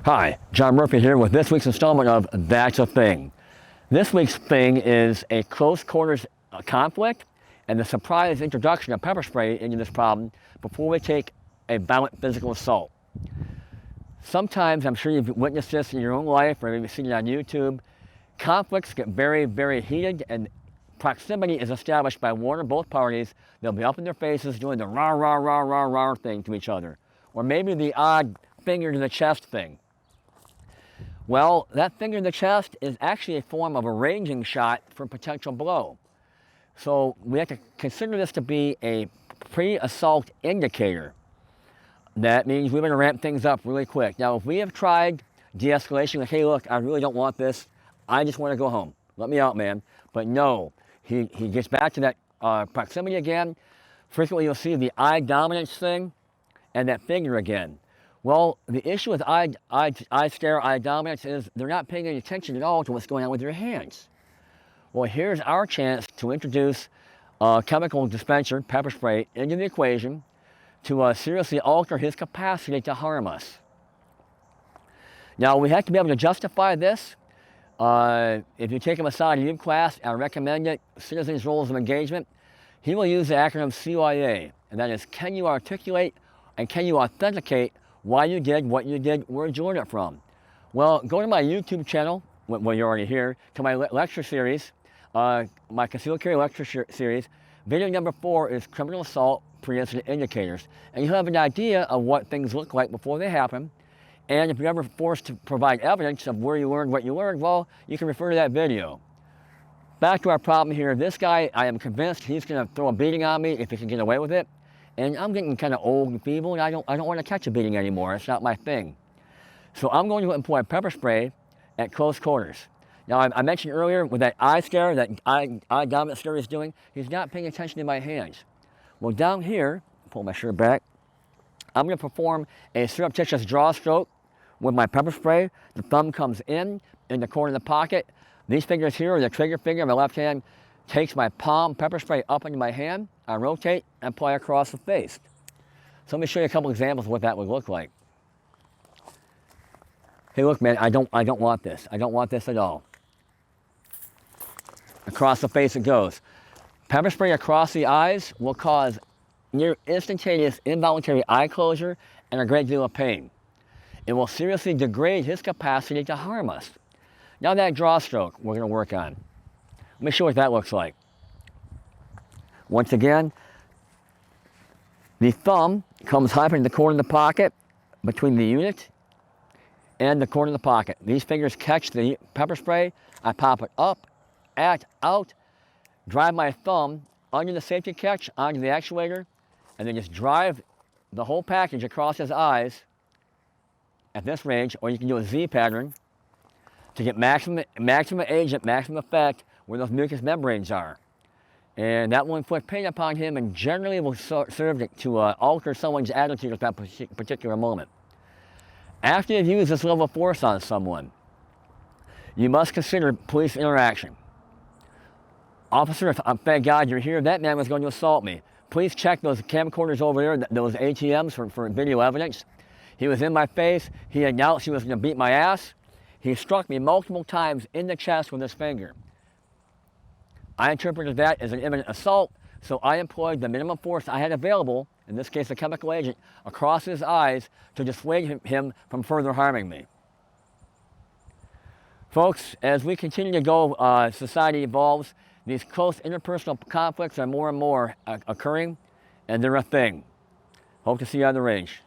Hi, John Murphy here with this week's installment of That's a Thing. This week's thing is a close quarters conflict and the surprise introduction of pepper spray into this problem before we take a violent physical assault. Sometimes, I'm sure you've witnessed this in your own life or you've seen it on YouTube, conflicts get very, very heated and proximity is established by one or both parties. They'll be up in their faces doing the rah, rah, rah, rah, rah thing to each other. Or maybe the odd finger to the chest thing. Well, that finger in the chest is actually a form of a ranging shot for a potential blow. So we have to consider this to be a pre-assault indicator. That means we're going to ramp things up really quick. Now, if we have tried de-escalation, like, hey, look, I really don't want this. I just want to go home. Let me out, man. But no, he gets back to that proximity again. Frequently, you'll see the eye dominance thing and that finger again. Well, the issue with eye stare, eye dominance is they're not paying any attention at all to what's going on with your hands. Well, here's our chance to introduce a chemical dispenser, pepper spray, into the equation to seriously alter his capacity to harm us. Now, we have to be able to justify this. If you take a Masada Youth class, I recommend it, Citizens' Roles of Engagement. He will use the acronym CYA, and that is, can you articulate and can you authenticate why you did what you did, where you learned it from? Well, go to my YouTube channel, well, you're already here, to my lecture series, my concealed carry lecture series. Video number 4 is criminal assault pre-incident indicators. And you'll have an idea of what things look like before they happen. And if you're ever forced to provide evidence of where you learned what you learned, well, you can refer to that video. Back to our problem here. This guy, I am convinced he's going to throw a beating on me if he can get away with it. And I'm getting kind of old and feeble, and I don't want to catch a beating anymore. It's not my thing. So I'm going to employ pepper spray at close quarters. Now, I mentioned earlier with that eye stare, that eye dominant stare he's doing, he's not paying attention to my hands. Well, down here, pull my shirt back, I'm going to perform a surreptitious draw stroke with my pepper spray. The thumb comes in the corner of the pocket. These fingers here are the trigger finger. My left hand takes my palm pepper spray up into my hand. I rotate and apply across the face. So let me show you a couple examples of what that would look like. Hey, look, man, I don't want this. I don't want this at all. Across the face it goes. Pepper spray across the eyes will cause near instantaneous involuntary eye closure and a great deal of pain. It will seriously degrade his capacity to harm us. Now that draw stroke we're going to work on. Let me show you what that looks like. Once again, the thumb comes high up in the corner of the pocket between the unit and the corner of the pocket. These fingers catch the pepper spray. I pop it up, out, drive my thumb under the safety catch onto the actuator, and then just drive the whole package across his eyes at this range, or you can do a Z pattern to get maximum agent, maximum effect where those mucous membranes are. And that will inflict pain upon him and generally will serve to alter someone's attitude at that particular moment. After you've used this level of force on someone, you must consider police interaction. Officer, thank God you're here. That man was going to assault me. Please check those camcorders over there, those ATMs for video evidence. He was in my face. He announced he was going to beat my ass. He struck me multiple times in the chest with his finger. I interpreted that as an imminent assault, so I employed the minimum force I had available, in this case a chemical agent, across his eyes to dissuade him from further harming me. Folks, as we continue to go, society evolves. These close interpersonal conflicts are more and more occurring, and they're a thing. Hope to see you on the range.